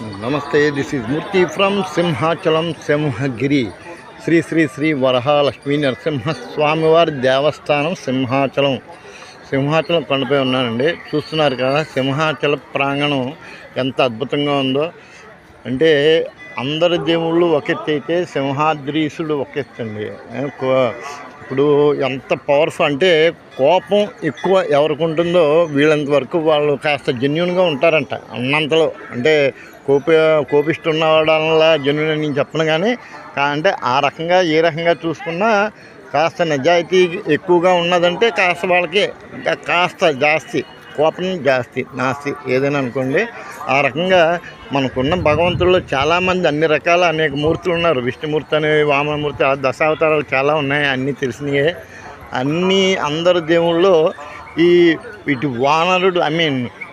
నమస్తే, this is Murthy from Simhachalam Simhagiri. Sri Sri Sri Varahalakshmi నరసింహస్వామివారి దేవస్థానం సింహాచలం కొండపై ఉన్నానండి. చూస్తున్నారు కదా సింహాచల ప్రాంగణం ఎంత అద్భుతంగా ఉందో. అంటే అందరి దేవుళ్ళు ఒకెత్తైతే సింహాద్రీసుడు ఒకెత్తండి. ఇప్పుడు ఎంత పవర్ఫుల్ అంటే కోపం ఎక్కువ ఎవరికి ఉంటుందో వీళ్ళంత వరకు వాళ్ళు కాస్త జెన్యున్గా ఉంటారంట. అన్నంతలో అంటే కోపిస్తున్న వాళ్ళ జెన్యున్ అని నేను చెప్పను, కానీ అంటే ఆ రకంగా ఏ రకంగా చూసుకున్నా కాస్త నిజాయితీ ఎక్కువగా ఉన్నదంటే కాస్త వాళ్ళకి ఇంకా కాస్త జాస్తి కోపం జాస్తి నాస్తి ఏదైనా అనుకోండి. ఆ రకంగా మనకున్న భగవంతుల్లో చాలామంది అన్ని రకాల అనేక మూర్తులు ఉన్నారు. విష్ణుమూర్తి అనే, వామనమూర్తి, దశావతారాలు చాలా ఉన్నాయి, అన్నీ తెలిసినయే. అందరు దేవుళ్ళు ఇటు వానరుడు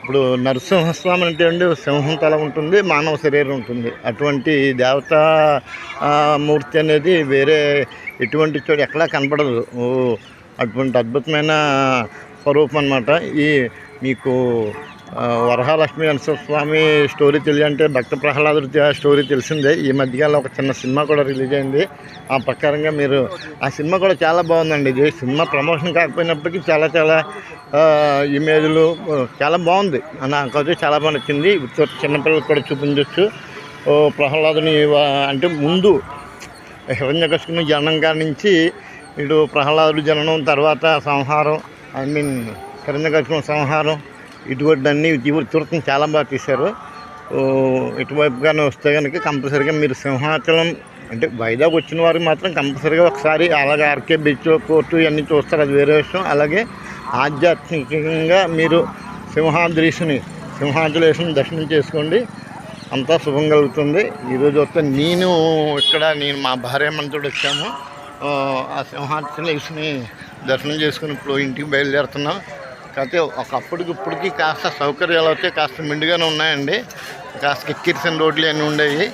ఇప్పుడు నరసింహస్వామి అంటే అండి సింహం తల ఉంటుంది, మానవ శరీరం ఉంటుంది. అటువంటి దేవతా మూర్తి అనేది వేరే ఎటువంటి చోటు ఎక్కడా కనపడదు. అటువంటి అద్భుతమైన స్వరూపం అన్నమాట. మీకు వరహాలక్ష్మీ నరసింహస్వామి స్టోరీ తెలియంటే భక్త ప్రహ్లాదుడి స్టోరీ తెలిసిందే. ఈ మధ్యకాలంలో ఒక చిన్న సినిమా కూడా రిలీజ్ అయింది. ఆ ప్రకారంగా మీరు ఆ సినిమా కూడా చాలా బాగుందండి. ఇది సినిమా ప్రమోషన్ కాకపోయినప్పటికీ చాలా ఇమేజ్లు చాలా బాగుంది. నాకైతే చాలా బాగా నచ్చింది. చిన్నపిల్లలకు కూడా చూపించవచ్చు. ప్రహ్లాదుని అంటే ముందు హిరణ్యకశిపుని జననం కాడి నుంచి ఇటు ప్రహ్లాదుడి జననం, తర్వాత సంహారం, హిరణ్యకశిపుని సంహారం, ఇటువంటి అన్నీ తీర్థం చాలా బాగా తీశారు. ఇటువైపుగానే వస్తే కనుక కంపల్సరీగా మీరు సింహాచలం అంటే వైజాగ్ వచ్చిన వారికి మాత్రం కంపల్సరీగా ఒకసారి అలాగే ఆర్కే బీచ్, కోర్టు ఇవన్నీ చూస్తారు, అది వేరే విషయం. అలాగే ఆధ్యాత్మికంగా మీరు సింహాచలేశ్వరుని దర్శనం చేసుకోండి, అంతా శుభం కలుగుతుంది. ఈరోజు వస్తే నేను మా భార్య మనతో వచ్చాము. ఆ సింహాచలేశ్వరుని దర్శనం చేసుకుని ఇప్పుడు ఇంటికి బయలుదేరుతున్నాం. కాకపోతే ఇప్పటికి కాస్త సౌకర్యాలు అయితే కాస్త మెండుగానే ఉన్నాయండి. కాస్త కిక్కిరిసిన రోడ్లు అన్నీ ఉండేవి.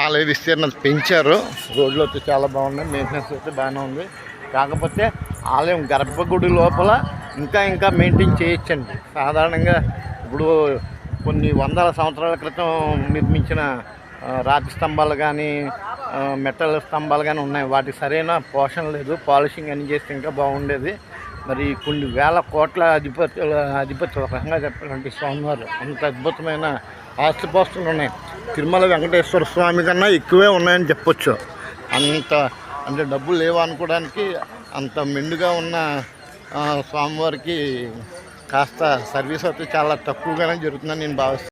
ఆలయ విస్తీర్ణం పెంచారు, రోడ్లు అయితే చాలా బాగున్నాయి, మెయింటెనెన్స్ అయితే బాగానే ఉంది. కాకపోతే ఆలయం గర్భగుడి లోపల ఇంకా మెయింటైన్ చేయొచ్చండి. సాధారణంగా ఇప్పుడు కొన్ని వందల సంవత్సరాల క్రితం నిర్మించిన రాతి స్తంభాలు కానీ మెటల్ స్తంభాలు కానీ ఉన్నాయి. వాటికి సరైన పోషణ లేదు. పాలిషింగ్ అని చేస్తే ఇంకా బాగుండేది. మరి కొన్ని వేల కోట్ల అధిపతి ఒక రకంగా చెప్పాలంటే స్వామివారు అంత అద్భుతమైన ఆస్తిపాస్తులు ఉన్నాయి. తిరుమల వెంకటేశ్వర స్వామి కన్నా ఎక్కువే ఉన్నాయని చెప్పొచ్చు. అంటే డబ్బులు లేవు అనుకోవడానికి అంత మెండుగా ఉన్న స్వామివారికి కాస్త సర్వీస్ అయితే చాలా తక్కువగానే జరుగుతుందని నేను భావిస్తాను.